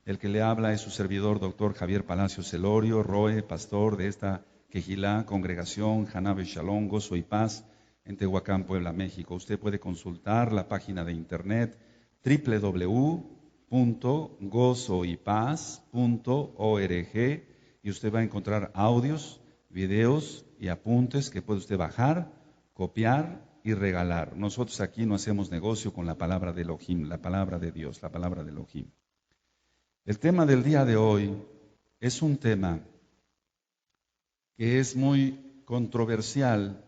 El que le habla es su servidor, doctor Javier Palacios Celorio, Roe, pastor de esta Quejilá, congregación Janabe Shalom, Gozo y Paz, en Tehuacán, Puebla, México. Usted puede consultar la página de internet www.gozoypaz.org y usted va a encontrar audios, videos y apuntes que puede usted bajar, copiar y regalar. Nosotros aquí no hacemos negocio con la palabra de Elohim, la palabra de Dios, la palabra de Elohim. El tema del día de hoy es un tema que es muy controversial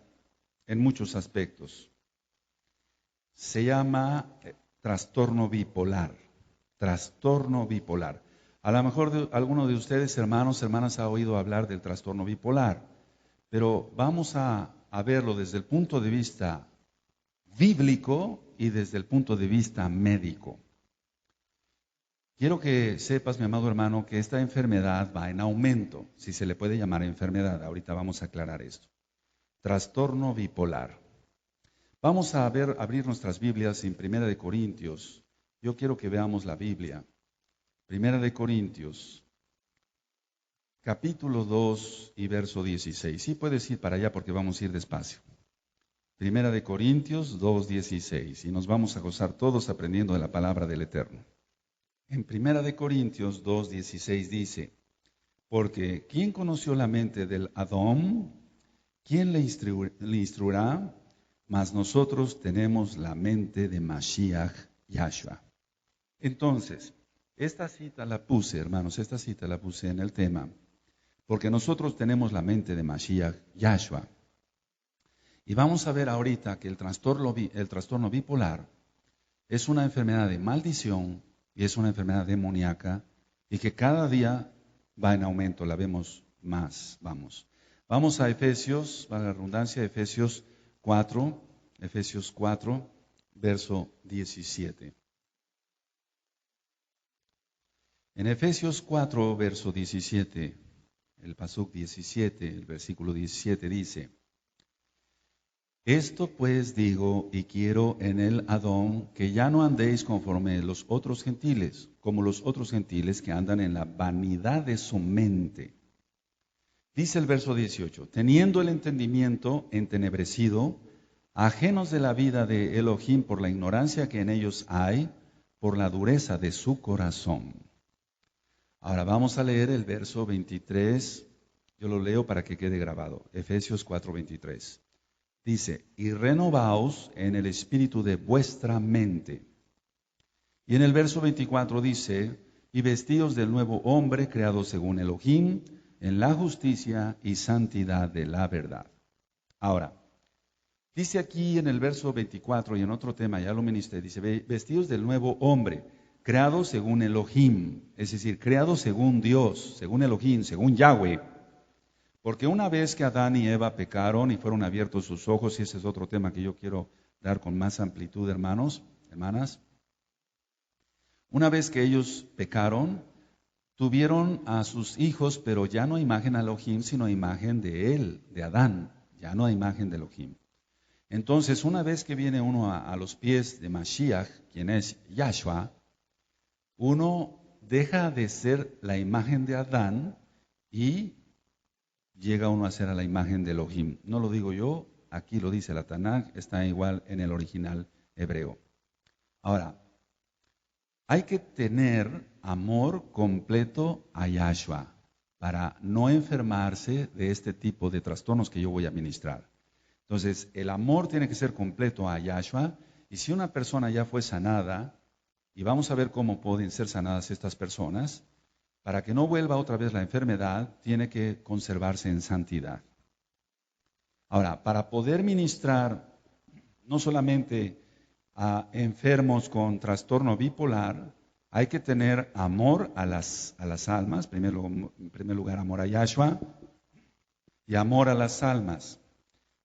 en muchos aspectos. Se llama trastorno bipolar. Trastorno bipolar. A lo mejor alguno de ustedes, hermanos, hermanas, ha oído hablar del trastorno bipolar, pero vamos a verlo desde el punto de vista bíblico y desde el punto de vista médico. Quiero que sepas, mi amado hermano, que esta enfermedad va en aumento, si se le puede llamar enfermedad. Ahorita vamos a aclarar esto. Trastorno bipolar. Vamos a abrir nuestras Biblias en 1 Corintios. Yo quiero que veamos la Biblia. 1 Corintios, capítulo 2 y verso 16. Sí puedes ir para allá porque vamos a ir despacio. 1 Corintios 2, 16. Y nos vamos a gozar todos aprendiendo de la palabra del Eterno. En 1 Corintios 2, 16 dice, porque ¿quién conoció la mente del Adón? ¿Quién le instruirá? Mas nosotros tenemos la mente de Mashiach Yahshua. Entonces, esta cita la puse, hermanos, esta cita la puse en el tema, porque nosotros tenemos la mente de Mashiach Yahshua. Y vamos a ver ahorita que el trastorno bipolar es una enfermedad de maldición y es una enfermedad demoníaca y que cada día va en aumento, la vemos más, Vamos a Efesios, para la redundancia, Efesios 4, verso 17. En Efesios 4, verso 17, el pasuk 17, el versículo 17 dice, esto pues digo y quiero en el Adón que ya no andéis conforme los otros gentiles, como los otros gentiles que andan en la vanidad de su mente. Dice el verso 18, teniendo el entendimiento entenebrecido, ajenos de la vida de Elohim por la ignorancia que en ellos hay, por la dureza de su corazón. Ahora vamos a leer el verso 23, yo lo leo para que quede grabado, Efesios 4, 23. Dice, y renovaos en el espíritu de vuestra mente. Y en el verso 24 dice, y vestíos del nuevo hombre creado según Elohim, en la justicia y santidad de la verdad. Ahora, dice aquí en el verso 24 y en otro tema, ya lo ministré, dice, vestidos del nuevo hombre, creado según Elohim, es decir, creado según Dios, según Elohim, según Yahweh. Porque una vez que Adán y Eva pecaron y fueron abiertos sus ojos, y ese es otro tema que yo quiero dar con más amplitud, hermanos, hermanas, una vez que ellos pecaron, tuvieron a sus hijos, pero ya no imagen a Elohim, sino imagen de él, de Adán, ya no imagen de Elohim. Entonces, una vez que viene uno a los pies de Mashiach, quien es Yahshua, uno deja de ser la imagen de Adán y llega uno a ser a la imagen de Elohim. No lo digo yo, aquí lo dice la Tanaj, está igual en el original hebreo. Ahora, hay que tener amor completo a Yahshua para no enfermarse de este tipo de trastornos que yo voy a ministrar. Entonces, el amor tiene que ser completo a Yahshua, y si una persona ya fue sanada, y vamos a ver cómo pueden ser sanadas estas personas, para que no vuelva otra vez la enfermedad, tiene que conservarse en santidad. Ahora, para poder ministrar no solamente a enfermos con trastorno bipolar, hay que tener amor a las almas, en primer lugar amor a Yahshua y amor a las almas,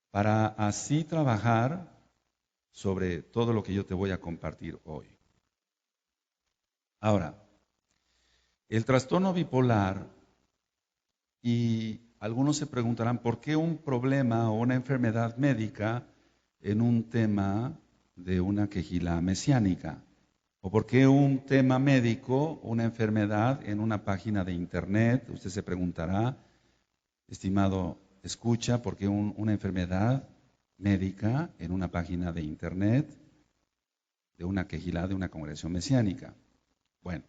para así trabajar sobre todo lo que yo te voy a compartir hoy. Ahora, el trastorno bipolar, y algunos se preguntarán, ¿por qué un problema o una enfermedad médica en un tema de una quejilá mesiánica? ¿O por qué un tema médico, una enfermedad en una página de internet? Usted se preguntará, estimado escucha, ¿por qué una enfermedad médica en una página de internet de una quejilá de una congregación mesiánica? Bueno,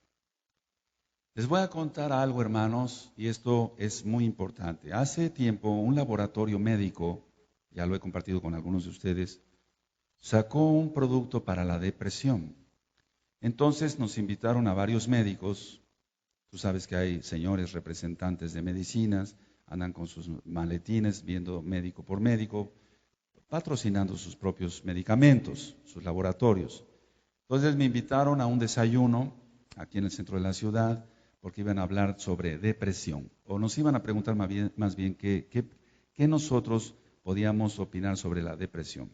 les voy a contar algo, hermanos, y esto es muy importante. Hace tiempo un laboratorio médico, ya lo he compartido con algunos de ustedes, sacó un producto para la depresión. Entonces nos invitaron a varios médicos. Tú sabes que hay señores representantes de medicinas, andan con sus maletines viendo médico por médico, patrocinando sus propios medicamentos, sus laboratorios. Entonces me invitaron a un desayuno aquí en el centro de la ciudad porque iban a hablar sobre depresión, o nos iban a preguntar más bien qué nosotros podíamos opinar sobre la depresión.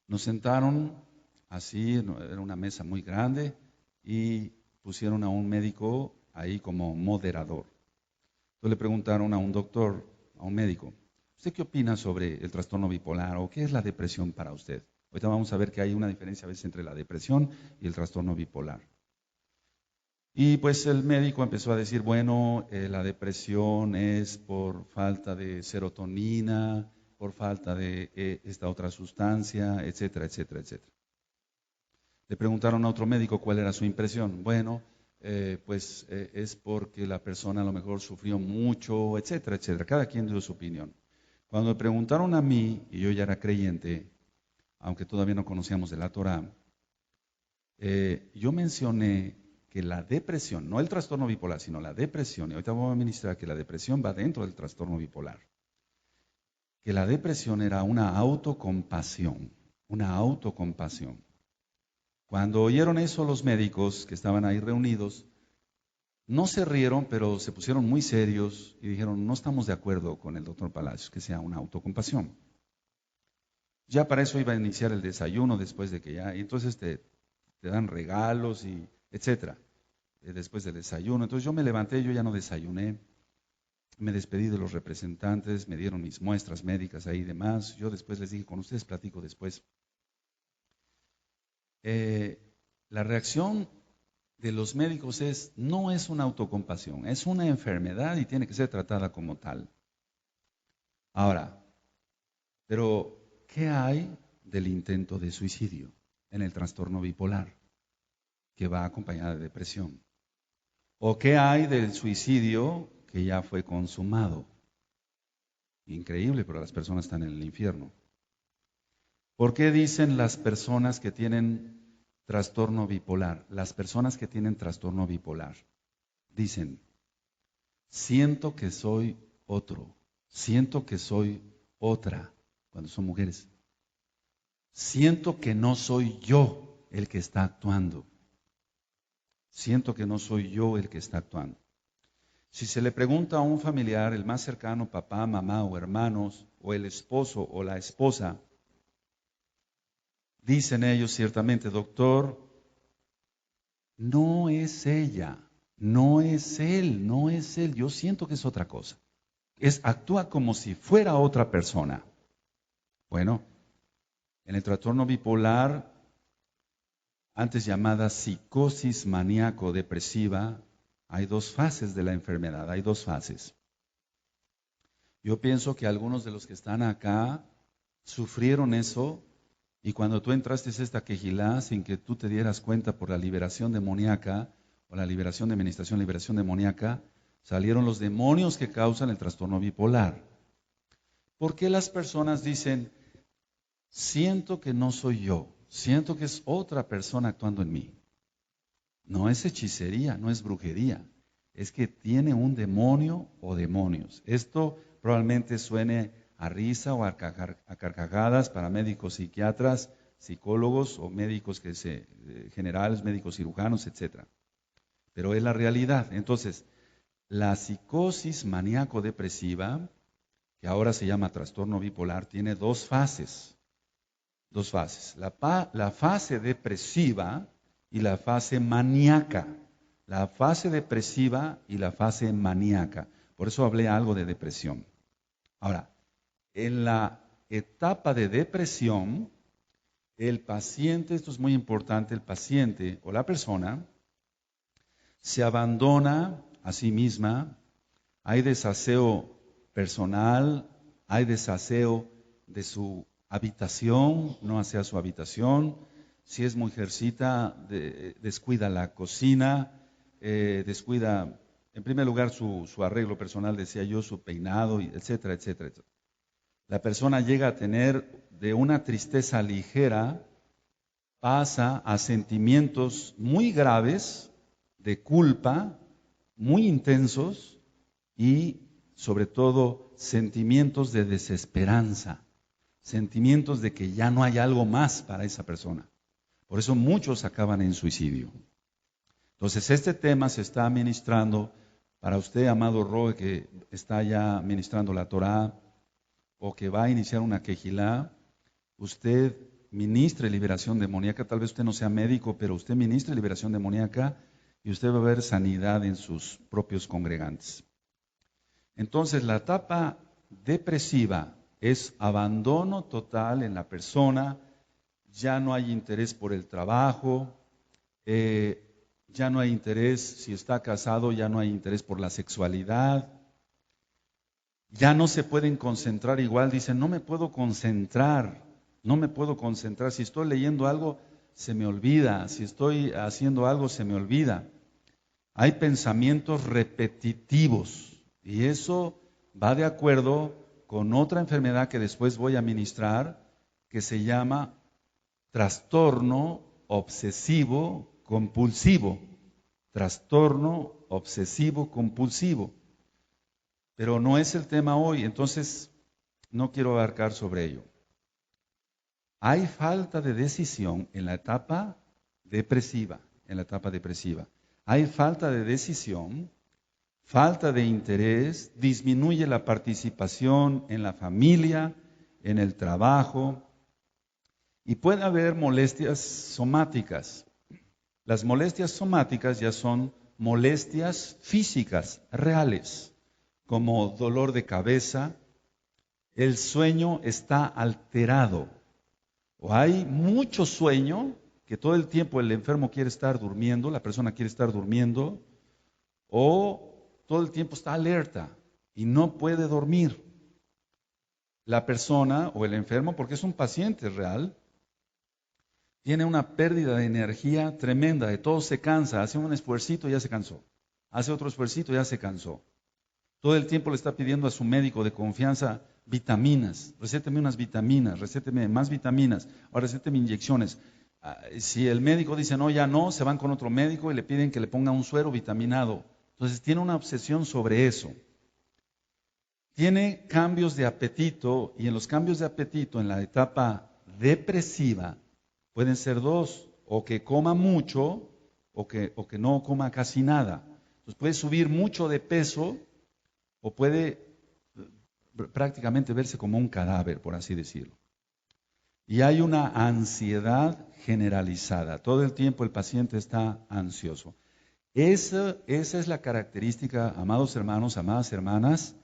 Nos sentaron así, era una mesa muy grande, y pusieron a un médico ahí como moderador. Entonces le preguntaron a un doctor, a un médico, ¿usted qué opina sobre el trastorno bipolar o qué es la depresión para usted? Ahorita vamos a ver que hay una diferencia a veces entre la depresión y el trastorno bipolar. Y pues el médico empezó a decir, bueno, la depresión es por falta de serotonina, por falta de esta otra sustancia, etcétera, etcétera, etcétera. Le preguntaron a otro médico cuál era su impresión. Bueno, es porque la persona a lo mejor sufrió mucho, etcétera, etcétera. Cada quien dio su opinión. Cuando me preguntaron a mí, y yo ya era creyente, aunque todavía no conocíamos de la Torá, yo mencioné que la depresión, no el trastorno bipolar, sino la depresión, y ahorita vamos a ministrar que la depresión va dentro del trastorno bipolar, que la depresión era una autocompasión, una autocompasión. Cuando oyeron eso los médicos que estaban ahí reunidos, no se rieron, pero se pusieron muy serios y dijeron, no estamos de acuerdo con el doctor Palacios, que sea una autocompasión. Ya para eso iba a iniciar el desayuno después de que ya, y entonces te dan regalos y etcétera, después del desayuno. Entonces yo me levanté, yo ya no desayuné, me despedí de los representantes, me dieron mis muestras médicas ahí y demás. Yo después les dije, con ustedes platico después. La reacción de los médicos no es una autocompasión, es una enfermedad y tiene que ser tratada como tal. Ahora, pero ¿qué hay del intento de suicidio en el trastorno bipolar que va acompañada de depresión? ¿O qué hay del suicidio que ya fue consumado? Increíble, pero las personas están en el infierno. ¿Por qué dicen las personas que tienen trastorno bipolar? Las personas que tienen trastorno bipolar dicen, siento que soy otro, siento que soy otra, cuando son mujeres. Siento que no soy yo el que está actuando. Siento que no soy yo el que está actuando. Si se le pregunta a un familiar, el más cercano, papá, mamá o hermanos, o el esposo o la esposa, dicen ellos ciertamente, doctor, no es ella, no es él, no es él, yo siento que es otra cosa. Actúa como si fuera otra persona. Bueno, en el trastorno bipolar, antes llamada psicosis maníaco-depresiva, hay dos fases de la enfermedad, hay dos fases. Yo pienso que algunos de los que están acá sufrieron eso y cuando tú entraste a esta quejilá sin que tú te dieras cuenta por la liberación demoníaca o la liberación de administración, liberación demoníaca, salieron los demonios que causan el trastorno bipolar. ¿Por qué las personas dicen, siento que no soy yo, siento que es otra persona actuando en mí? No es hechicería, no es brujería, es que tiene un demonio o demonios. Esto probablemente suene a risa o a carcajadas para médicos psiquiatras, psicólogos o médicos generales, médicos cirujanos, etc. Pero es la realidad. Entonces, la psicosis maníaco-depresiva, que ahora se llama trastorno bipolar, tiene dos fases. Dos fases. La fase depresiva y la fase maníaca. La fase depresiva y la fase maníaca. Por eso hablé algo de depresión. Ahora, en la etapa de depresión, el paciente, esto es muy importante, el paciente o la persona se abandona a sí misma, hay desaseo personal, hay desaseo de su habitación, no asea su habitación, si es mujercita, descuida la cocina, descuida, en primer lugar, su arreglo personal, decía yo, su peinado, etcétera, etcétera, etcétera. La persona llega a tener de una tristeza ligera, pasa a sentimientos muy graves de culpa, muy intensos y sobre todo sentimientos de desesperanza, sentimientos de que ya no hay algo más para esa persona. Por eso muchos acaban en suicidio. Entonces este tema se está ministrando para usted, amado Roe, que está ya ministrando la Torá o que va a iniciar una quejilá. Usted ministre liberación demoníaca, tal vez usted no sea médico, pero usted ministre liberación demoníaca y usted va a ver sanidad en sus propios congregantes. Entonces la etapa depresiva es abandono total en la persona, ya no hay interés por el trabajo, ya no hay interés, si está casado, ya no hay interés por la sexualidad, ya no se pueden concentrar igual, dicen, no me puedo concentrar, si estoy leyendo algo, se me olvida, si estoy haciendo algo, se me olvida. Hay pensamientos repetitivos y eso va de acuerdo con otra enfermedad que después voy a ministrar, que se llama trastorno obsesivo compulsivo. Trastorno obsesivo compulsivo. Pero no es el tema hoy, entonces no quiero abarcar sobre ello. Hay falta de decisión en la etapa depresiva, Hay falta de decisión, falta de interés, disminuye la participación en la familia, en el trabajo, y puede haber molestias somáticas. Las molestias somáticas ya son molestias físicas, reales, como dolor de cabeza, el sueño está alterado, o hay mucho sueño, que todo el tiempo el enfermo quiere estar durmiendo, la persona quiere estar durmiendo, o todo el tiempo está alerta y no puede dormir. La persona o el enfermo, porque es un paciente real, tiene una pérdida de energía tremenda, de todo se cansa, hace un esfuercito y ya se cansó, hace otro esfuercito y ya se cansó. Todo el tiempo le está pidiendo a su médico de confianza vitaminas, recéteme unas vitaminas, recéteme más vitaminas, ahora recéteme inyecciones. Si el médico dice no, ya no, se van con otro médico y le piden que le ponga un suero vitaminado. Entonces tiene una obsesión sobre eso. Tiene cambios de apetito y en los cambios de apetito en la etapa depresiva pueden ser dos, o que coma mucho o que no coma casi nada. Entonces puede subir mucho de peso o puede prácticamente verse como un cadáver, por así decirlo. Y hay una ansiedad generalizada. Todo el tiempo el paciente está ansioso. Esa es la característica, amados hermanos, amadas hermanas,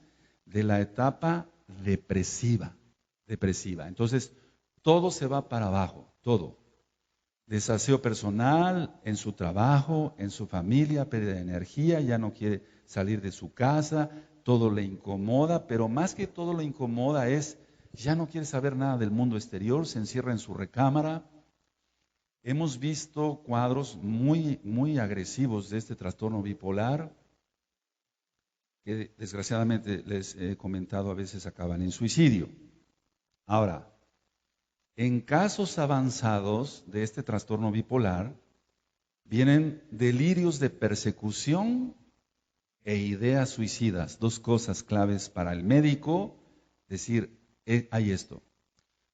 de la etapa depresiva. Entonces, todo se va para abajo, todo. Desaseo personal, en su trabajo, en su familia, pérdida de energía, ya no quiere salir de su casa, todo le incomoda, pero más que todo le incomoda es, ya no quiere saber nada del mundo exterior, se encierra en su recámara. Hemos visto cuadros muy, muy agresivos de este trastorno bipolar, que desgraciadamente les he comentado a veces acaban en suicidio. Ahora, en casos avanzados de este trastorno bipolar, vienen delirios de persecución e ideas suicidas, dos cosas claves para el médico, decir, hay esto.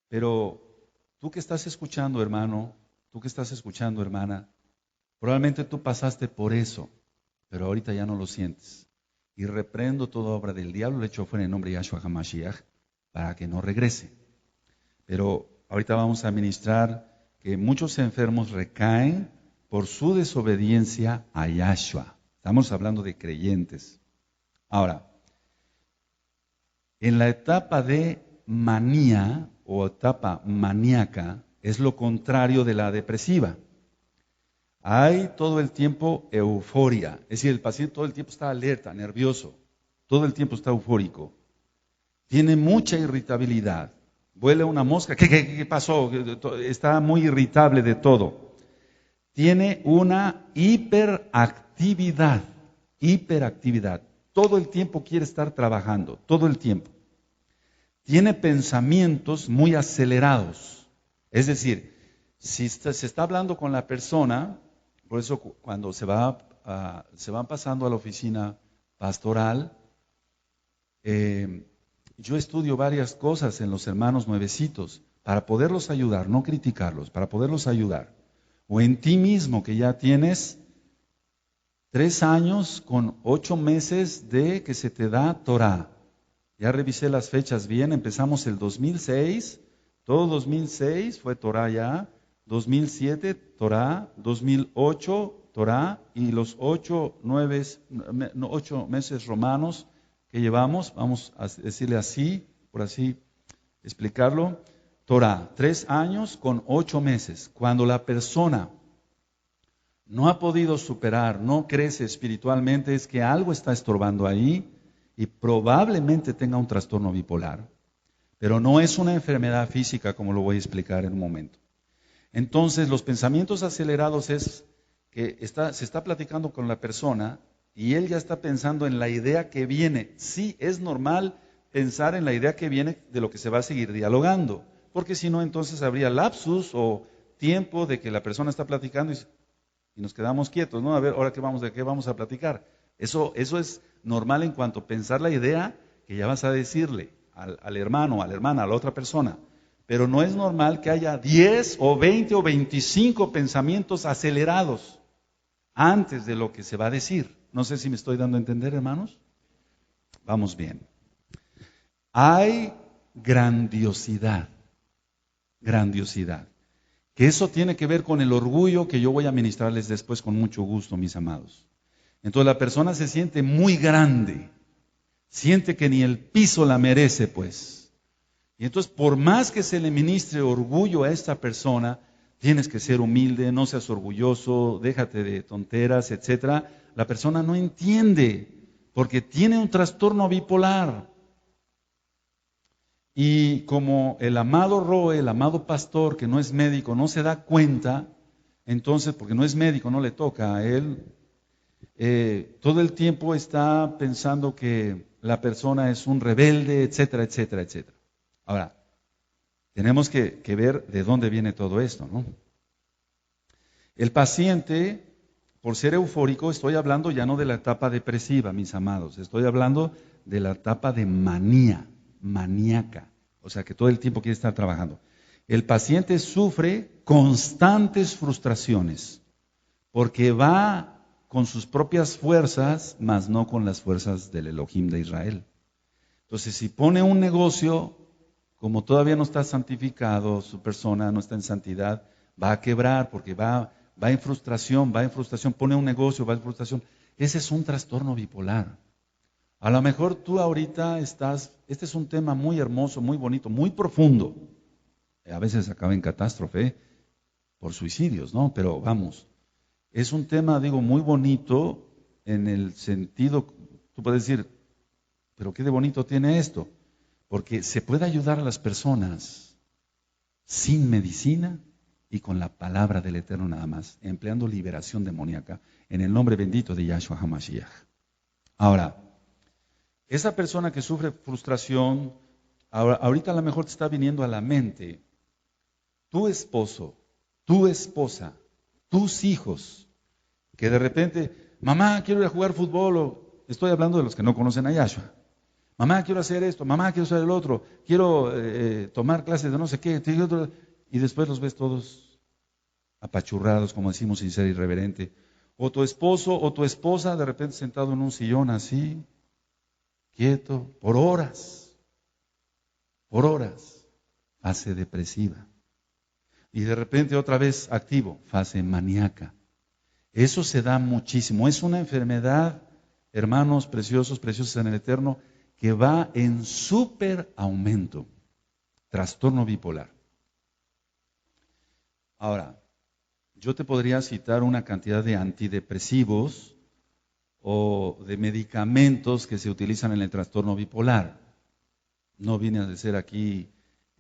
Pero tú que estás escuchando, hermano, tú que estás escuchando, hermana, probablemente tú pasaste por eso, pero ahorita ya no lo sientes. Y reprendo toda obra del diablo, le echo fuera en nombre de Yahshua HaMashiach, para que no regrese. Pero ahorita vamos a ministrar que muchos enfermos recaen por su desobediencia a Yahshua. Estamos hablando de creyentes. Ahora, en la etapa de manía o etapa maníaca, es lo contrario de la depresiva. Hay todo el tiempo euforia, es decir, el paciente todo el tiempo está alerta, nervioso, todo el tiempo está eufórico. Tiene mucha irritabilidad. Vuela una mosca, ¿qué pasó? Está muy irritable de todo. Tiene una hiperactividad. Todo el tiempo quiere estar trabajando, todo el tiempo. Tiene pensamientos muy acelerados. Es decir, si se está hablando con la persona, por eso cuando se van pasando a la oficina pastoral, yo estudio varias cosas en los hermanos nuevecitos para poderlos ayudar, no criticarlos, para poderlos ayudar. O en ti mismo, que ya tienes 3 años con 8 meses de que se te da Torah. Ya revisé las fechas bien, empezamos el 2006, todo 2006 fue Torah ya, 2007 Torah, 2008 Torah y los 8 meses romanos que llevamos, vamos a decirle así, por así explicarlo, Torah, 3 años con 8 meses. Cuando la persona no ha podido superar, no crece espiritualmente, es que algo está estorbando ahí y probablemente tenga un trastorno bipolar. Pero no es una enfermedad física, como lo voy a explicar en un momento. Entonces, los pensamientos acelerados es que se está platicando con la persona y él ya está pensando en la idea que viene. Sí, es normal pensar en la idea que viene de lo que se va a seguir dialogando, porque si no, entonces habría lapsus o tiempo de que la persona está platicando y nos quedamos quietos, ¿no? A ver, ahora de qué vamos a platicar. Eso es normal en cuanto a pensar la idea que ya vas a decirle al hermano, a la hermana, a la otra persona. Pero no es normal que haya 10 o 20 o 25 pensamientos acelerados antes de lo que se va a decir. No sé si me estoy dando a entender, hermanos. Vamos bien. Hay grandiosidad, que eso tiene que ver con el orgullo que yo voy a ministrarles después con mucho gusto, mis amados. Entonces la persona se siente muy grande, siente que ni el piso la merece, pues. Y entonces por más que se le ministre orgullo a esta persona, tienes que ser humilde, no seas orgulloso, déjate de tonteras, etcétera. La persona no entiende, porque tiene un trastorno bipolar. Y como el amado Roe, el amado pastor, que no es médico, no se da cuenta, entonces, porque no es médico, no le toca a él, todo el tiempo está pensando que la persona es un rebelde, etcétera, etcétera, etcétera. Ahora, tenemos que ver de dónde viene todo esto, ¿no? El paciente, por ser eufórico, estoy hablando ya no de la etapa depresiva, mis amados, estoy hablando de la etapa de maníaca, o sea que todo el tiempo quiere estar trabajando. El paciente sufre constantes frustraciones, porque va con sus propias fuerzas, mas no con las fuerzas del Elohim de Israel. Entonces, si pone un negocio, como todavía no está santificado, su persona no está en santidad, va a quebrar porque va en frustración, pone un negocio, va en frustración. Ese es un trastorno bipolar. A lo mejor tú ahorita este es un tema muy hermoso, muy bonito, muy profundo. A veces acaba en catástrofe por suicidios, ¿no? Pero vamos, es un tema, digo, muy bonito en el sentido, tú puedes decir, pero ¿qué de bonito tiene esto? Porque se puede ayudar a las personas sin medicina y con la palabra del Eterno nada más, empleando liberación demoníaca en el nombre bendito de Yahshua HaMashiach. Ahora, esa persona que sufre frustración, ahorita a lo mejor te está viniendo a la mente tu esposo, tu esposa, tus hijos, que de repente, mamá, quiero ir a jugar fútbol, o estoy hablando de los que no conocen a Yahshua. Mamá, quiero hacer esto, mamá, quiero hacer el otro, quiero tomar clases de no sé qué, y después los ves todos apachurrados, como decimos sin ser irreverente. O tu esposo o tu esposa de repente sentado en un sillón así, quieto, por horas, fase depresiva. Y de repente otra vez activo, fase maníaca. Eso se da muchísimo. Es una enfermedad, hermanos preciosos, preciosos en el Eterno, que va en súper aumento. Trastorno bipolar. Ahora, yo te podría citar una cantidad de antidepresivos o de medicamentos que se utilizan en el trastorno bipolar. No viene a ser aquí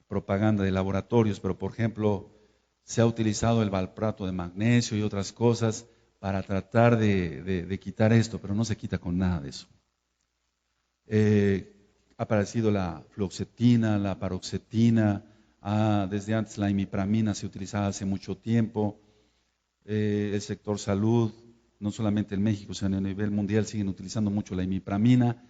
propaganda de laboratorios, pero por ejemplo, se ha utilizado el valproato de magnesio y otras cosas para tratar de quitar esto, pero no se quita con nada de eso. Ha aparecido la fluoxetina, la paroxetina, desde antes la imipramina se utilizaba hace mucho tiempo. El sector salud, no solamente en México, sino a nivel mundial, siguen utilizando mucho la imipramina.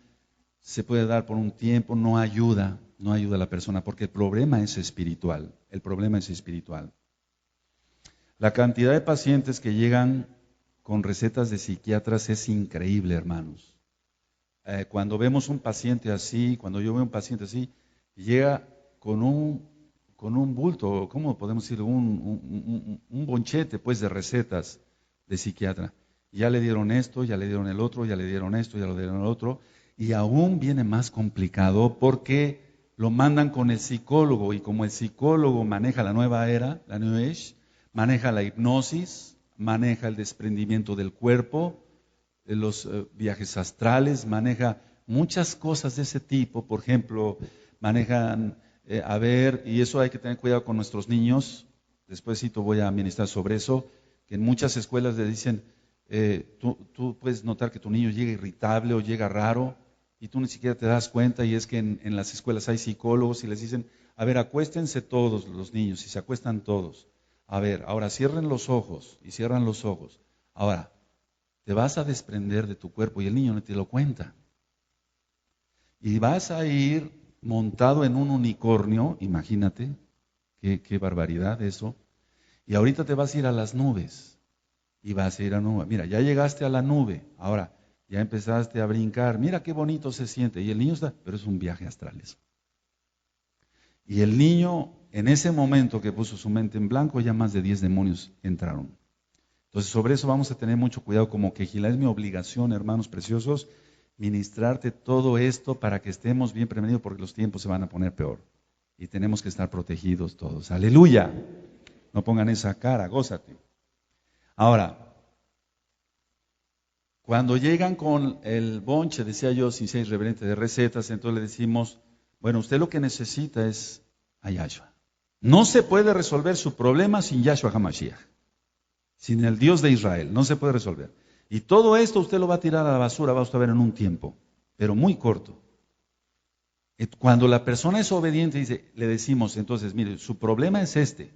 Se puede dar por un tiempo, no ayuda a la persona, porque el problema es espiritual. El problema es espiritual. La cantidad de pacientes que llegan con recetas de psiquiatras es increíble, hermanos. Cuando vemos un paciente así, cuando yo veo un paciente así, llega con un bulto, ¿cómo podemos decir? Un bonchete pues de recetas de psiquiatra. Ya le dieron esto, ya le dieron el otro, ya le dieron esto, ya le dieron el otro, y aún viene más complicado porque lo mandan con el psicólogo, y como el psicólogo maneja la nueva era, la New Age, maneja la hipnosis, maneja el desprendimiento del cuerpo, los viajes astrales, maneja muchas cosas de ese tipo. Por ejemplo, manejan, y eso hay que tener cuidado con nuestros niños, despuésito voy a ministrar sobre eso, que en muchas escuelas le dicen, tú puedes notar que tu niño llega irritable o llega raro, y tú ni siquiera te das cuenta, y es que en las escuelas hay psicólogos y les dicen, a ver, acuéstense todos los niños, y se acuestan todos. A ver, ahora cierren los ojos, y cierran los ojos. Ahora, te vas a desprender de tu cuerpo, y el niño no te lo cuenta. Y vas a ir montado en un unicornio, imagínate, qué barbaridad eso. Y ahorita te vas a ir a las nubes, y vas a ir a nube. Mira, ya llegaste a la nube, ahora ya empezaste a brincar, mira qué bonito se siente. Y el niño está, pero es un viaje astral eso. Y el niño, en ese momento que puso su mente en blanco, ya más de 10 demonios entraron. Entonces, sobre eso vamos a tener mucho cuidado, como quejilá. Es mi obligación, hermanos preciosos, ministrarte todo esto para que estemos bien prevenidos, porque los tiempos se van a poner peor. Y tenemos que estar protegidos todos. ¡Aleluya! No pongan esa cara, gózate. Ahora, cuando llegan con el bonche, decía yo, sin ser irreverente, de recetas, entonces le decimos, bueno, usted lo que necesita es a Yahshua. No se puede resolver su problema sin Yahshua HaMashiach. Sin el Dios de Israel, no se puede resolver. Y todo esto usted lo va a tirar a la basura, va a usted ver en un tiempo, pero muy corto. Cuando la persona es obediente, le decimos entonces, mire, su problema es este.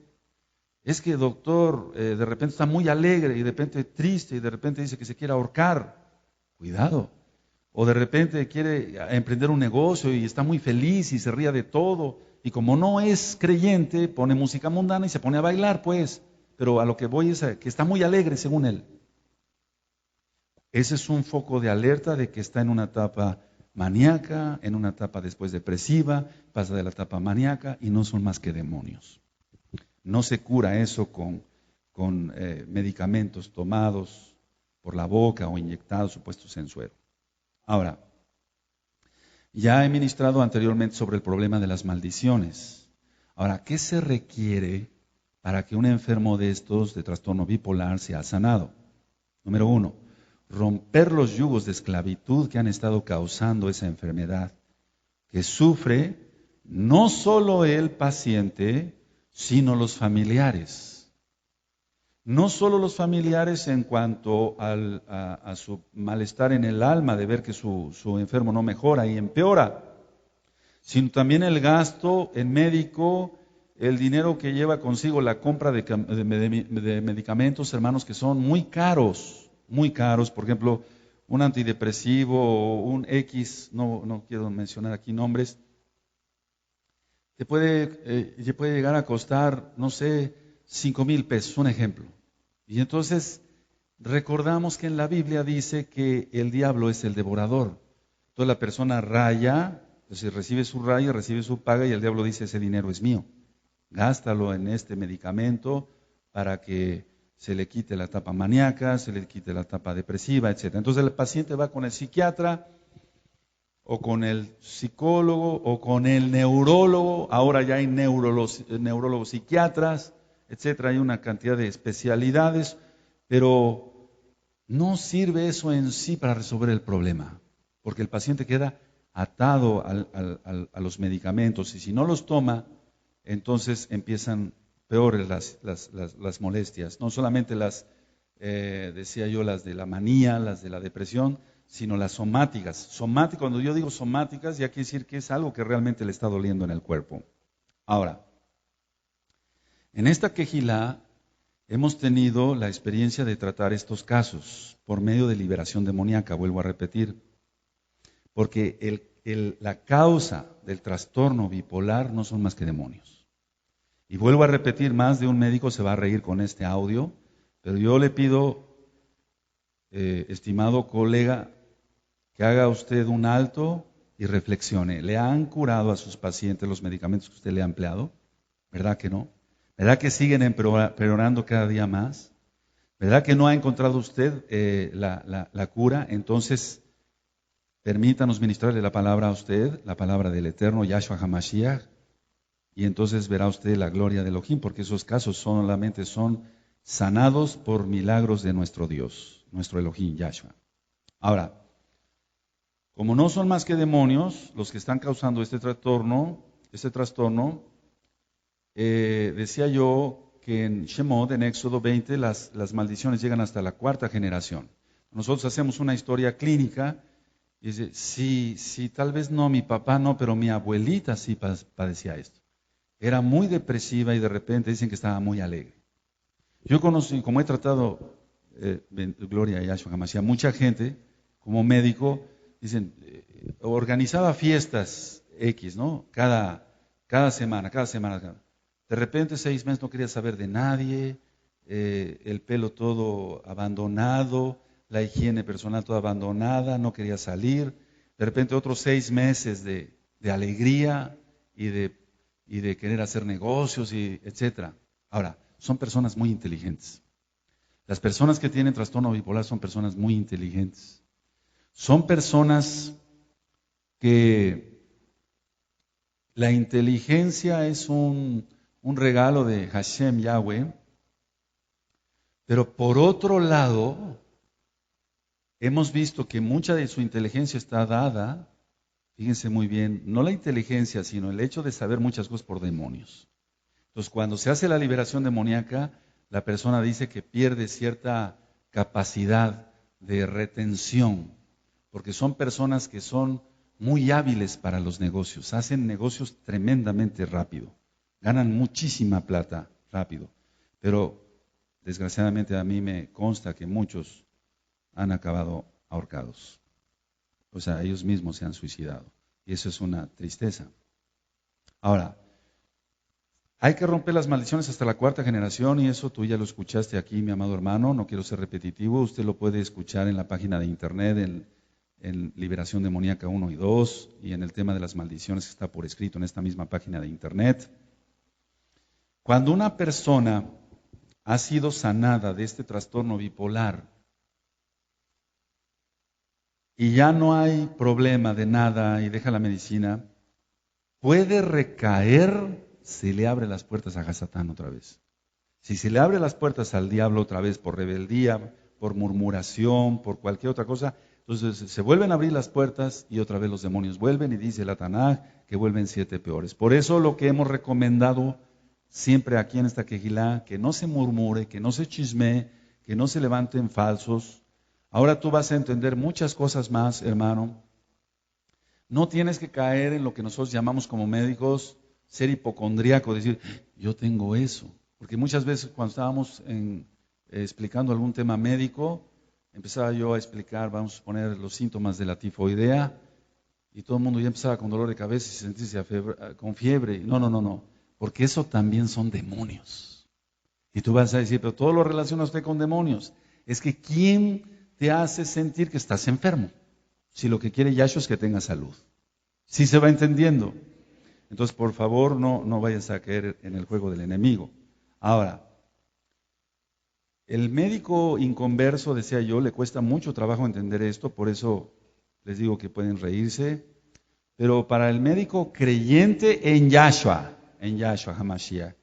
Es que doctor, de repente está muy alegre, y de repente triste, y de repente dice que se quiere ahorcar. Cuidado. O de repente quiere emprender un negocio y está muy feliz y se ríe de todo. Y como no es creyente, pone música mundana y se pone a bailar, pues. Pero a lo que voy es que está muy alegre según él. Ese es un foco de alerta de que está en una etapa maníaca, en una etapa después depresiva, pasa de la etapa maníaca y no son más que demonios. No se cura eso con medicamentos tomados por la boca o inyectados o puestos en suero. Ahora, ya he ministrado anteriormente sobre el problema de las maldiciones. Ahora, ¿qué se requiere para que un enfermo de estos, de trastorno bipolar, sea sanado? Número 1, romper los yugos de esclavitud que han estado causando esa enfermedad, que sufre no solo el paciente, sino los familiares. No solo los familiares en cuanto a su malestar en el alma de ver que su enfermo no mejora y empeora, sino también el gasto en médico, el dinero que lleva consigo la compra de medicamentos, hermanos, que son muy caros, por ejemplo, un antidepresivo o un X, no quiero mencionar aquí nombres, te puede llegar a costar, no sé, 5,000 pesos, un ejemplo. Y entonces recordamos que en la Biblia dice que el diablo es el devorador. Entonces la persona raya, entonces recibe su raya, recibe su paga, y el diablo dice, ese dinero es mío. Gástalo en este medicamento para que se le quite la etapa maníaca, se le quite la etapa depresiva, etc. Entonces el paciente va con el psiquiatra, o con el psicólogo, o con el neurólogo. Ahora ya hay neurólogos psiquiatras, etcétera. Hay una cantidad de especialidades, pero no sirve eso en sí para resolver el problema, porque el paciente queda atado a los medicamentos y si no los toma, entonces empiezan peores las molestias, no solamente decía yo, las de la manía, las de la depresión, sino las somáticas. Cuando yo digo somáticas, ya quiere decir que es algo que realmente le está doliendo en el cuerpo. Ahora, en esta quejilá hemos tenido la experiencia de tratar estos casos por medio de liberación demoníaca, vuelvo a repetir, porque la causa del trastorno bipolar no son más que demonios. Y vuelvo a repetir, más de un médico se va a reír con este audio, pero yo le pido, estimado colega, que haga usted un alto y reflexione. ¿Le han curado a sus pacientes los medicamentos que usted le ha empleado? ¿Verdad que no? ¿Verdad que siguen empeorando cada día más? ¿Verdad que no ha encontrado usted la cura? Entonces, permítanos ministrarle la palabra a usted, la palabra del eterno Yahshua HaMashiach, y entonces verá usted la gloria de Elohim, porque esos casos solamente son sanados por milagros de nuestro Dios, nuestro Elohim, Yahshua. Ahora, como no son más que demonios los que están causando este trastorno, decía yo que en Shemot, en Éxodo 20, las maldiciones llegan hasta la 4ª generación. Nosotros hacemos una historia clínica y dice, sí, tal vez no, mi papá no, pero mi abuelita sí padecía esto. Era muy depresiva y de repente dicen que estaba muy alegre. Yo conocí, como he tratado, gloria a Yahshua HaMashiach, mucha gente, como médico, dicen, organizaba fiestas X, ¿no? Cada semana. De repente 6 meses no quería saber de nadie, el pelo todo abandonado, la higiene personal toda abandonada, no quería salir. De repente otros 6 meses de alegría y de querer hacer negocios, etcétera. Ahora, son personas muy inteligentes. Las personas que tienen trastorno bipolar son personas muy inteligentes. Son personas que la inteligencia es un regalo de Hashem Yahweh, pero por otro lado, hemos visto que mucha de su inteligencia está dada, fíjense muy bien, no la inteligencia, sino el hecho de saber muchas cosas por demonios. Entonces, cuando se hace la liberación demoníaca, la persona dice que pierde cierta capacidad de retención, porque son personas que son muy hábiles para los negocios, hacen negocios tremendamente rápido, ganan muchísima plata rápido, pero desgraciadamente a mí me consta que muchos han acabado ahorcados, o sea, ellos mismos se han suicidado, y eso es una tristeza. Ahora, hay que romper las maldiciones hasta la 4ª generación y eso tú ya lo escuchaste aquí, mi amado hermano, no quiero ser repetitivo, usted lo puede escuchar en la página de internet, en Liberación Demoníaca 1 y 2 y en el tema de las maldiciones que está por escrito en esta misma página de internet. Cuando una persona ha sido sanada de este trastorno bipolar y ya no hay problema de nada y deja la medicina, puede recaer, se le abre las puertas a Hasatán otra vez. Si se le abre las puertas al diablo otra vez por rebeldía, por murmuración, por cualquier otra cosa, entonces se vuelven a abrir las puertas y otra vez los demonios vuelven y dice la Tanaj que vuelven 7 peores. Por eso lo que hemos recomendado siempre aquí en esta quejilá, que no se murmure, que no se chismee, que no se levanten falsos. Ahora tú vas a entender muchas cosas más, hermano. No tienes que caer en lo que nosotros llamamos como médicos ser hipocondríaco, decir, yo tengo eso. Porque muchas veces cuando estábamos explicando algún tema médico, empezaba yo a explicar, vamos a poner los síntomas de la tifoidea, y todo el mundo ya empezaba con dolor de cabeza y sentirse con fiebre. No, porque eso también son demonios. Y tú vas a decir, pero todo lo relaciona usted con demonios. Es que ¿quién te hace sentir que estás enfermo? Si lo que quiere Yahshua es que tenga salud. ¿Sí se va entendiendo? Entonces, por favor, no vayas a caer en el juego del enemigo. Ahora, el médico inconverso, decía yo, le cuesta mucho trabajo entender esto, por eso les digo que pueden reírse, pero para el médico creyente en Yahshua HaMashiach,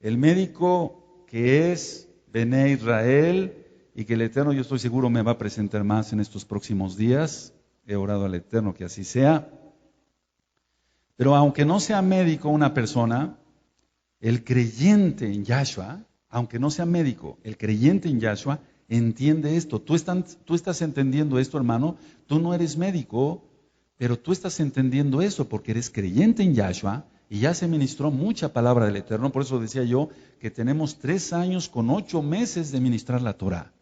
el médico que es Bené Israel, y que el Eterno, yo estoy seguro, me va a presentar más en estos próximos días. He orado al Eterno que así sea. Pero aunque no sea médico una persona, el creyente en Yahshua, aunque no sea médico, el creyente en Yahshua entiende esto. Tú estás entendiendo esto, hermano. Tú no eres médico, pero tú estás entendiendo eso porque eres creyente en Yahshua y ya se ministró mucha palabra del Eterno. Por eso decía yo que tenemos 3 años con 8 meses de ministrar la Torah.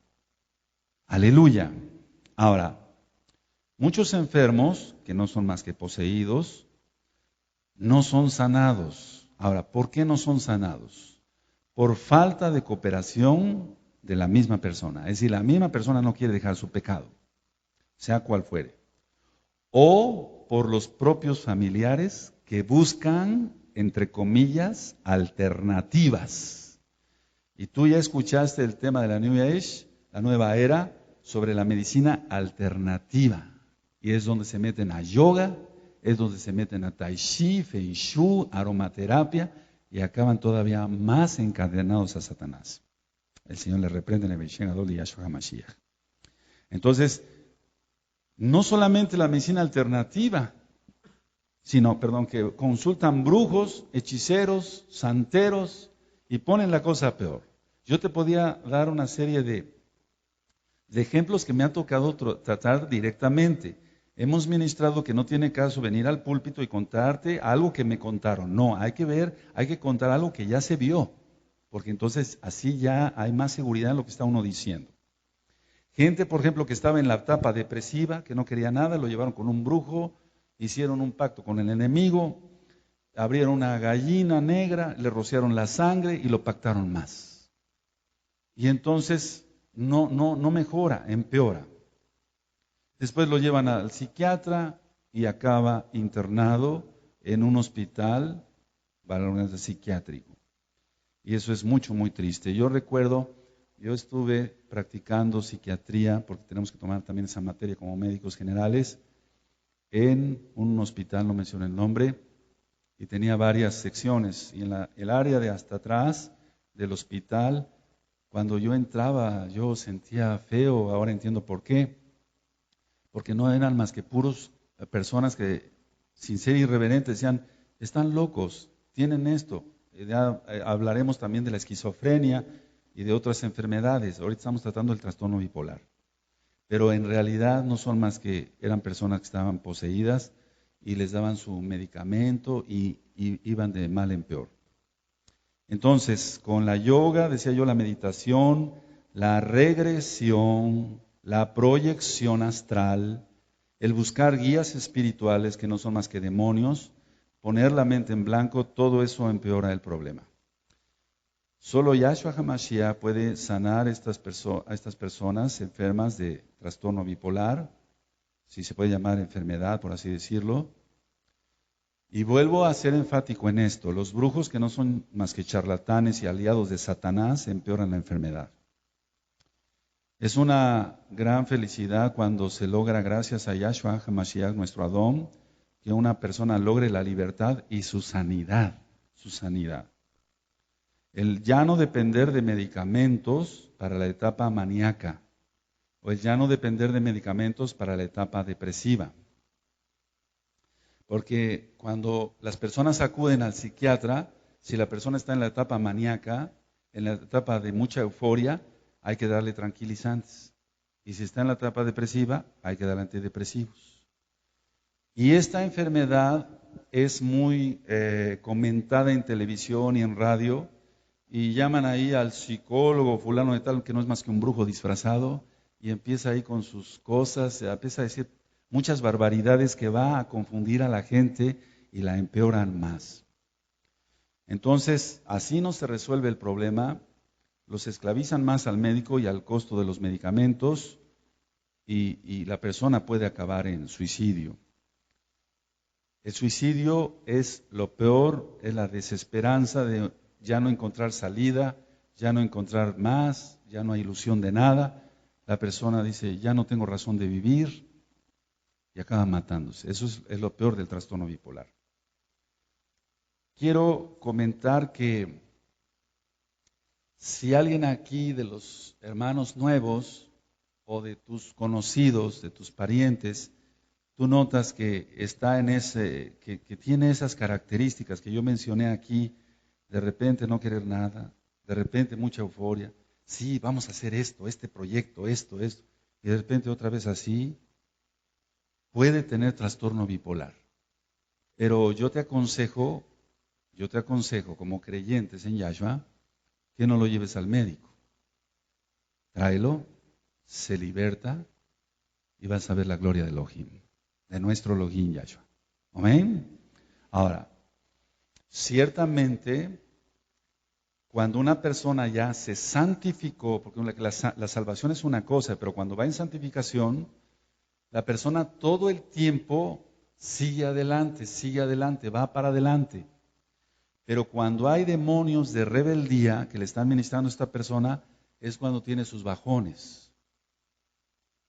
Aleluya. Ahora, muchos enfermos, que no son más que poseídos, no son sanados. Ahora, ¿por qué no son sanados? Por falta de cooperación de la misma persona. Es decir, la misma persona no quiere dejar su pecado, sea cual fuere. O por los propios familiares que buscan, entre comillas, alternativas. Y tú ya escuchaste el tema de la New Age, la nueva era, sobre la medicina alternativa. Y es donde se meten a yoga, es donde se meten a tai chi, feng shui, aromaterapia, y acaban todavía más encadenados a Satanás. El Señor le reprende en el Beshen Adol de Yahshua HaMashiach. Entonces, no solamente la medicina alternativa, sino, que consultan brujos, hechiceros, santeros, y ponen la cosa peor. Yo te podía dar una serie de ejemplos que me ha tocado tratar directamente. Hemos ministrado que no tiene caso venir al púlpito y contarte algo que me contaron. No, hay que contar algo que ya se vio, porque entonces así ya hay más seguridad en lo que está uno diciendo. Gente, por ejemplo, que estaba en la etapa depresiva, que no quería nada, lo llevaron con un brujo, hicieron un pacto con el enemigo, abrieron una gallina negra, le rociaron la sangre y lo pactaron más. Y entonces no mejora, empeora. Después lo llevan al psiquiatra y acaba internado en un hospital psiquiátrico. Y eso es muy triste. Yo recuerdo, yo estuve practicando psiquiatría, porque tenemos que tomar también esa materia como médicos generales, en un hospital, no menciono el nombre, y tenía varias secciones. Y en el área de hasta atrás del hospital, cuando yo entraba, yo sentía feo, ahora entiendo por qué. Porque no eran más que puros personas que, sin ser irreverentes, decían, están locos, tienen esto. Ya hablaremos también de la esquizofrenia y de otras enfermedades. Ahorita estamos tratando el trastorno bipolar. Pero en realidad no son más que, eran personas que estaban poseídas y les daban su medicamento y iban de mal en peor. Entonces, con la yoga, decía yo, la meditación, la regresión, la proyección astral, el buscar guías espirituales que no son más que demonios, poner la mente en blanco, todo eso empeora el problema. Solo Yahshua HaMashiach puede sanar a estas personas enfermas de trastorno bipolar, si se puede llamar enfermedad, por así decirlo. Y vuelvo a ser enfático en esto, los brujos que no son más que charlatanes y aliados de Satanás empeoran la enfermedad. Es una gran felicidad cuando se logra, gracias a Yahshua HaMashiach, nuestro Adón, que una persona logre la libertad y su sanidad, El ya no depender de medicamentos para la etapa maníaca, o el ya no depender de medicamentos para la etapa depresiva. Porque cuando las personas acuden al psiquiatra, si la persona está en la etapa maníaca, en la etapa de mucha euforia, hay que darle tranquilizantes. Y si está en la etapa depresiva, hay que darle antidepresivos. Y esta enfermedad es muy comentada en televisión y en radio, y llaman ahí al psicólogo fulano de tal, que no es más que un brujo disfrazado, y empieza ahí con sus cosas, empieza a decir muchas barbaridades que va a confundir a la gente y la empeoran más. Entonces, así no se resuelve el problema, los esclavizan más al médico y al costo de los medicamentos y la persona puede acabar en suicidio. El suicidio es lo peor, es la desesperanza de ya no encontrar salida, ya no encontrar más, ya no hay ilusión de nada. La persona dice, ya no tengo razón de vivir, y acaba matándose. Eso es lo peor del trastorno bipolar. Quiero comentar que Si alguien aquí de los hermanos nuevos o de tus conocidos, de tus parientes, tú notas que está en que tiene esas características que yo mencioné aquí, de repente no querer nada, de repente mucha euforia, sí, vamos a hacer esto, este proyecto, esto, y de repente otra vez así, puede tener trastorno bipolar. Pero yo te aconsejo como creyentes en Yahshua, que no lo lleves al médico. Tráelo, se liberta y vas a ver la gloria de Elohim, de nuestro Elohim Yahshua. Amén. Ahora, ciertamente, cuando una persona ya se santificó, porque la salvación es una cosa, pero cuando va en santificación, la persona todo el tiempo sigue adelante, va para adelante. Pero cuando hay demonios de rebeldía que le están ministrando a esta persona, es cuando tiene sus bajones,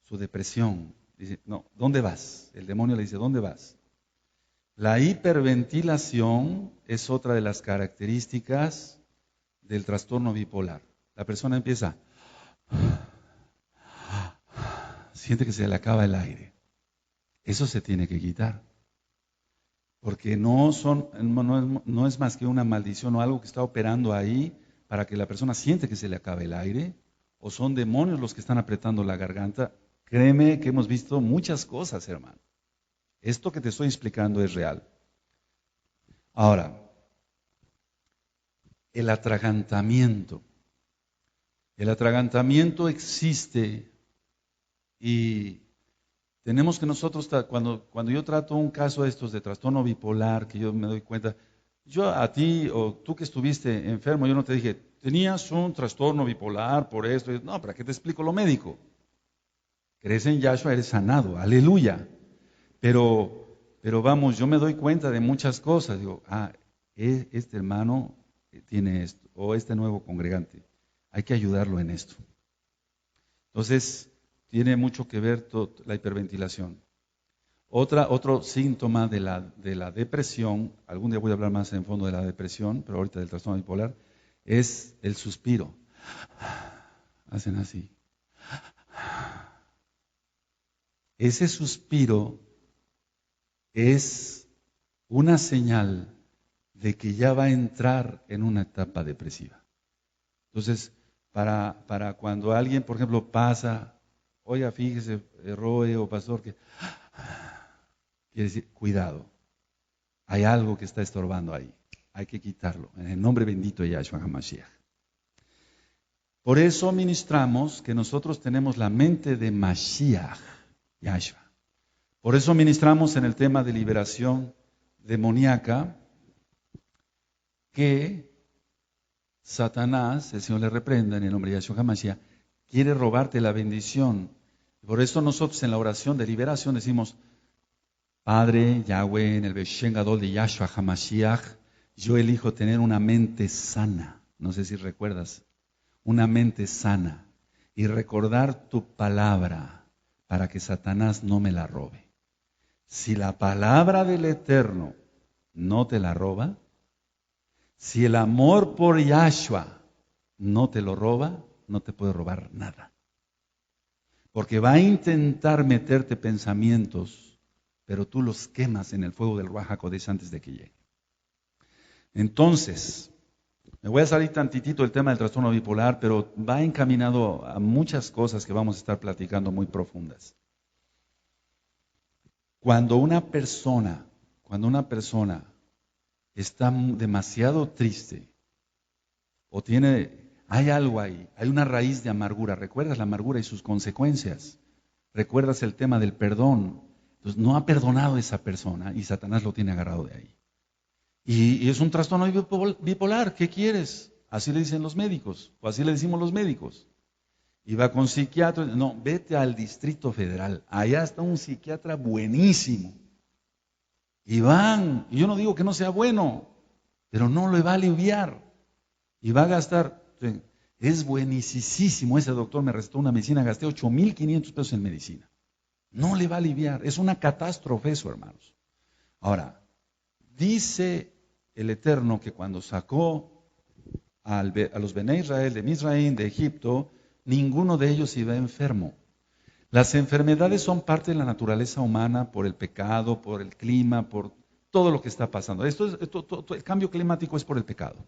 su depresión. Dice, no, ¿dónde vas? El demonio le dice, ¿dónde vas? La hiperventilación es otra de las características del trastorno bipolar. La persona empieza, siente que se le acaba el aire. Eso se tiene que quitar. Porque no es más que una maldición o algo que está operando ahí para que la persona siente que se le acabe el aire, o son demonios los que están apretando la garganta. Créeme que hemos visto muchas cosas, hermano. Esto que te estoy explicando es real. Ahora, el atragantamiento. El atragantamiento existe y tenemos que nosotros, cuando yo trato un caso de estos de trastorno bipolar, que yo me doy cuenta, yo a ti o tú que estuviste enfermo, yo no te dije, tenías un trastorno bipolar por esto. No, ¿para qué te explico lo médico? Crees en Yahshua, eres sanado, aleluya. Pero vamos, yo me doy cuenta de muchas cosas. Digo, este hermano tiene esto, o este nuevo congregante, hay que ayudarlo en esto. Entonces, tiene mucho que ver la hiperventilación. Otro síntoma de la depresión, algún día voy a hablar más en fondo de la depresión, pero ahorita del trastorno bipolar, es el suspiro. Hacen así. Ese suspiro es una señal de que ya va a entrar en una etapa depresiva. Entonces, para cuando alguien, por ejemplo, pasa, oiga, fíjese, Roe o pastor, que quiere decir, cuidado, hay algo que está estorbando ahí, hay que quitarlo, en el nombre bendito de Yahshua HaMashiach. Por eso ministramos que nosotros tenemos la mente de Mashiach, Yahshua. Por eso ministramos en el tema de liberación demoníaca, que Satanás, el Señor le reprenda en el nombre de Yahshua HaMashiach, quiere robarte la bendición. Por eso nosotros en la oración de liberación decimos, Padre Yahweh, en el Beshem Gadol de Yahshua HaMashiach, yo elijo tener una mente sana. No sé si recuerdas, una mente sana. Y recordar tu palabra para que Satanás no me la robe. Si la palabra del Eterno no te la roba, si el amor por Yahshua no te lo roba, no te puede robar nada. Porque va a intentar meterte pensamientos, pero tú los quemas en el fuego del Ruach HaKodesh antes de que llegue. Entonces, me voy a salir tantitito del tema del trastorno bipolar, pero va encaminado a muchas cosas que vamos a estar platicando muy profundas. Cuando una persona está demasiado triste o hay algo ahí, hay una raíz de amargura, ¿recuerdas la amargura y sus consecuencias? ¿Recuerdas el tema del perdón? Entonces no ha perdonado a esa persona y Satanás lo tiene agarrado de ahí. Y es un trastorno bipolar, ¿qué quieres? Así le dicen los médicos, o así le decimos los médicos. Y va con psiquiatra, no, vete al Distrito Federal, allá está un psiquiatra buenísimo. Y van, y yo no digo que no sea bueno, pero no le va a aliviar. Y va a gastar, es buenísimo, ese doctor me recetó una medicina, gasté 8,500 pesos en medicina. No le va a aliviar, es una catástrofe eso, hermanos. Ahora, dice el Eterno que cuando sacó a los Bené Israel de Misraín, de Egipto, ninguno de ellos iba enfermo. Las enfermedades son parte de la naturaleza humana por el pecado, por el clima, por todo lo que está pasando. El cambio climático es por el pecado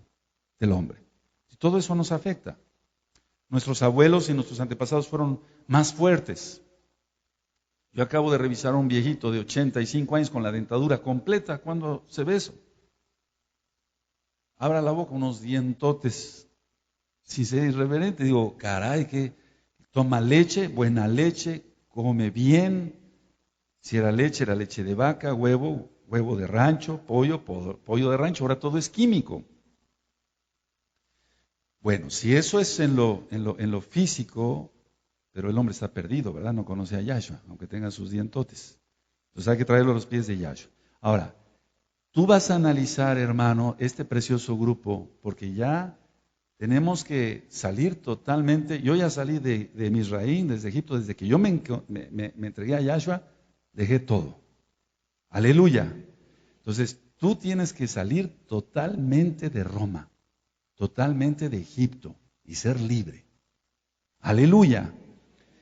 del hombre. Y todo eso nos afecta. Nuestros abuelos y nuestros antepasados fueron más fuertes. Yo acabo de revisar a un viejito de 85 años con la dentadura completa. ¿Cuándo se ve eso? Abra la boca, unos dientotes. Si sea irreverente, digo, caray, que toma leche, buena leche, come bien. Si era leche de vaca, huevo de rancho, pollo de rancho. Ahora todo es químico. Bueno, si eso es en lo físico, pero el hombre está perdido, ¿verdad? No conoce a Yahshua, aunque tenga sus dientotes. Entonces hay que traerlo a los pies de Yahshua. Ahora, tú vas a analizar, hermano, este precioso grupo, porque ya tenemos que salir totalmente. Yo ya salí de Misraín, desde Egipto, desde que yo me entregué a Yahshua, dejé todo. Aleluya. Entonces, tú tienes que salir totalmente de Roma, totalmente de Egipto y ser libre. Aleluya.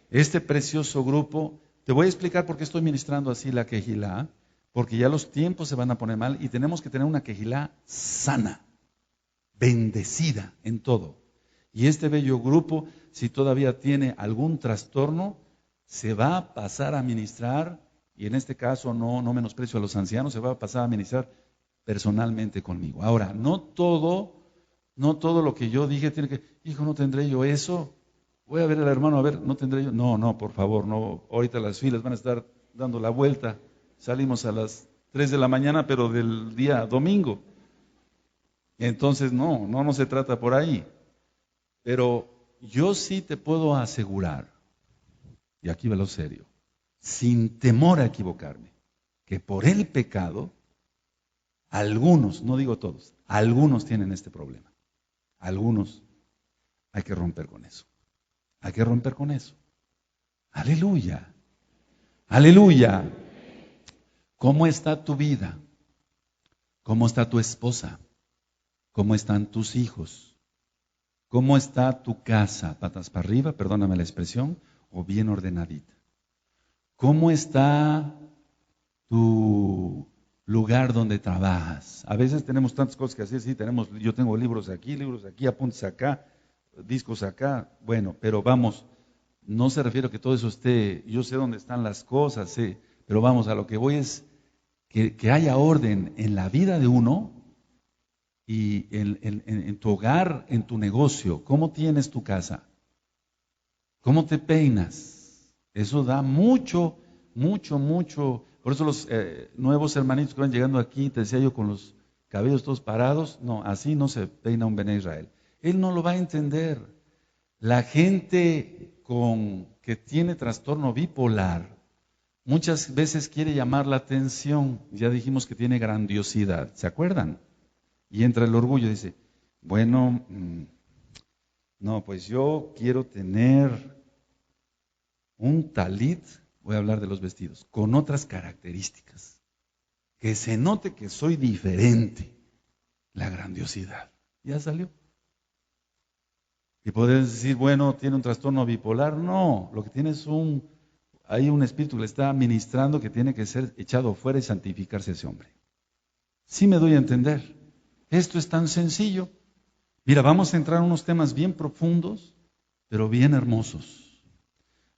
Este precioso grupo, te voy a explicar por qué estoy ministrando así la quejilá, porque ya los tiempos se van a poner mal y tenemos que tener una quejilá sana, bendecida en todo. Y este bello grupo, si todavía tiene algún trastorno, se va a pasar a ministrar, y en este caso no menosprecio a los ancianos, se va a pasar a ministrar personalmente conmigo. Ahora, no todo lo que yo dije tiene que, hijo, no tendré yo eso. Voy a ver al hermano, a ver, no tendré yo. No, por favor, no. Ahorita las filas van a estar dando la vuelta. Salimos a las 3 de la mañana, pero del día domingo. Entonces, no se trata por ahí. Pero yo sí te puedo asegurar, y aquí va lo serio, sin temor a equivocarme, que por el pecado, algunos, no digo todos, algunos tienen este problema. Algunos hay que romper con eso. Hay que romper con eso. Aleluya. Aleluya. ¿Cómo está tu vida? ¿Cómo está tu esposa? ¿Cómo están tus hijos? ¿Cómo está tu casa? ¿Patas para arriba? Perdóname la expresión. ¿O bien ordenadita? ¿Cómo está tu lugar donde trabajas? A veces tenemos tantas cosas que hacer. Sí, yo tengo libros aquí, apuntes acá, discos acá. Bueno, pero vamos, no se refiere a que todo eso esté, yo sé dónde están las cosas, sí, pero vamos, a lo que voy es que haya orden en la vida de uno y en tu hogar, en tu negocio. ¿Cómo tienes tu casa? ¿Cómo te peinas? Eso da mucho. Por eso los nuevos hermanitos que van llegando aquí, te decía yo, con los cabellos todos parados, no, así no se peina un Bené Israel. Él no lo va a entender. La gente que tiene trastorno bipolar, muchas veces quiere llamar la atención. Ya dijimos que tiene grandiosidad, ¿se acuerdan? Y entra el orgullo y dice, bueno, no, pues yo quiero tener un talit, voy a hablar de los vestidos, con otras características. Que se note que soy diferente. La grandiosidad. Ya salió. Y podés decir, bueno, ¿tiene un trastorno bipolar? No, lo que tiene es hay un espíritu que le está ministrando que tiene que ser echado fuera y santificarse ese hombre. Sí me doy a entender. Esto es tan sencillo. Mira, vamos a entrar en unos temas bien profundos, pero bien hermosos.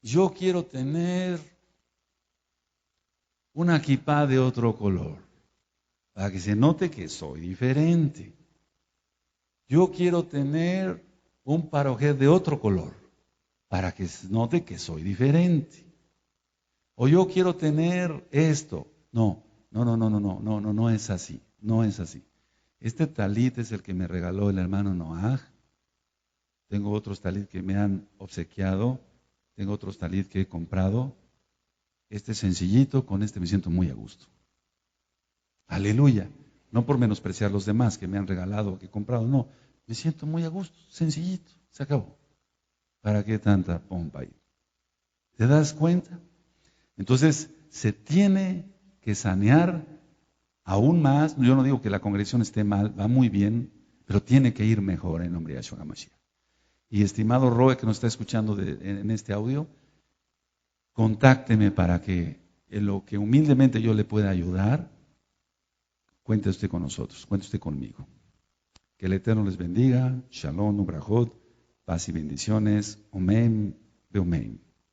Yo quiero tener una kipá de otro color, para que se note que soy diferente. Yo quiero tener un parojet de otro color, para que se note que soy diferente. O yo quiero tener esto. No es así, no es así. Este talit es el que me regaló el hermano Noaj. Tengo otros talit que me han obsequiado, tengo otros talit que he comprado. Este sencillito, con este me siento muy a gusto. Aleluya. No por menospreciar los demás que me han regalado, que he comprado, no. Me siento muy a gusto, sencillito, se acabó. ¿Para qué tanta pompa ahí? ¿Te das cuenta? Entonces, se tiene que sanear aún más. Yo no digo que la congregación esté mal, va muy bien. pero tiene que ir mejor en nombre de Yahshua HaMashiach. Y estimado Roe que nos está escuchando en este audio, contácteme para que en lo que humildemente yo le pueda ayudar, cuente usted con nosotros, cuente usted conmigo. Que el Eterno les bendiga. Shalom, Ubrajot, paz y bendiciones. Omen, Beomen.